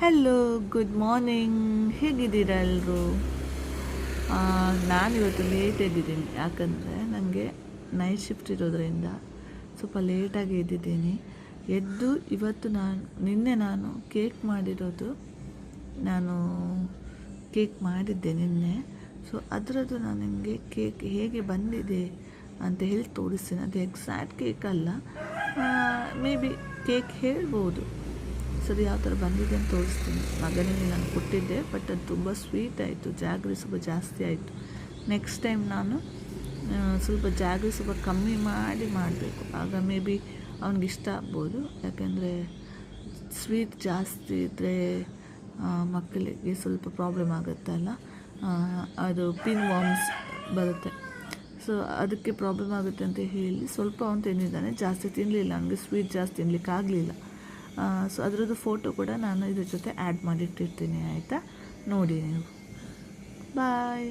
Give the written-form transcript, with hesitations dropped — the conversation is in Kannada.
Hello, good morning. ಹೇಗಿದ್ದೀರಾ ಎಲ್ಲರೂ? ನಾನಿವತ್ತು ಲೇಟ್ ಎದ್ದಿದ್ದೀನಿ, ಯಾಕಂದರೆ ನನಗೆ ನೈಟ್ ಶಿಫ್ಟ್ ಇರೋದ್ರಿಂದ ಸ್ವಲ್ಪ ಲೇಟಾಗಿ ಎದ್ದಿದ್ದೀನಿ. ಎದ್ದು ಇವತ್ತು ನಿನ್ನೆ ನಾನು ಕೇಕ್ ಮಾಡಿದ್ದೆ ನಿನ್ನೆ. ಸೊ ಅದರದ್ದು ನಾನು ನಿಮಗೆ ಕೇಕ್ ಹೇಗೆ ಬಂದಿದೆ ಅಂತ ಹೇಳಿ ತೋರಿಸ್ತೀನಿ. ಅದು ಎಕ್ಸಾಕ್ಟ್ ಕೇಕ್ ಅಲ್ಲ, ಮೇ ಬಿ ಕೇಕ್ ಹೇಳ್ಬೋದು. ಸರಿ, ಯಾವ ಥರ ಬಂದಿದೆ ಅಂತ ತೋರಿಸ್ತೀನಿ. ಮಗನಿಗೆ ನಾನು ಕೊಟ್ಟಿದ್ದೆ, ಬಟ್ ಅದು ತುಂಬ ಸ್ವೀಟ್ ಆಯಿತು, ಜಾಗ್ರಿ ಸ್ವಲ್ಪ ಜಾಸ್ತಿ ಆಯಿತು. ನೆಕ್ಸ್ಟ್ ಟೈಮ್ ನಾನು ಸ್ವಲ್ಪ ಜಾಗ್ರಿ ಸ್ವಲ್ಪ ಕಮ್ಮಿ ಮಾಡಬೇಕು, ಆಗ ಮೇ ಬಿ ಅವ್ನಿಗೆ ಇಷ್ಟ ಆಗ್ಬೋದು. ಯಾಕೆಂದರೆ ಸ್ವೀಟ್ ಜಾಸ್ತಿ ಇದ್ದರೆ ಮಕ್ಕಳಿಗೆ ಸ್ವಲ್ಪ ಪ್ರಾಬ್ಲಮ್ ಆಗುತ್ತಲ್ಲ, ಅದು ಪಿನ್ ವಾರ್ಮ್ಸ್ ಬರುತ್ತೆ. ಸೊ ಅದಕ್ಕೆ ಪ್ರಾಬ್ಲಮ್ ಆಗುತ್ತೆ ಅಂತ ಹೇಳಿ ಸ್ವಲ್ಪ ಅವನು ತಿಂದಿದ್ದಾನೆ, ಜಾಸ್ತಿ ತಿನ್ನಲಿಲ್ಲ. ನನಗೆ ಸ್ವೀಟ್ ಜಾಸ್ತಿ ತಿನ್ನಲಿಕ್ಕಾಗಲಿಲ್ಲ. ಸೊ ಅದರದ್ದು ಫೋಟೋ ಕೂಡ ನಾನು ಇದ್ರ ಜೊತೆ ಆ್ಯಡ್ ಮಾಡಿಟ್ಟಿರ್ತೀನಿ, ಆಯಿತಾ? ನೋಡಿ ನೀವು. ಬಾಯ್.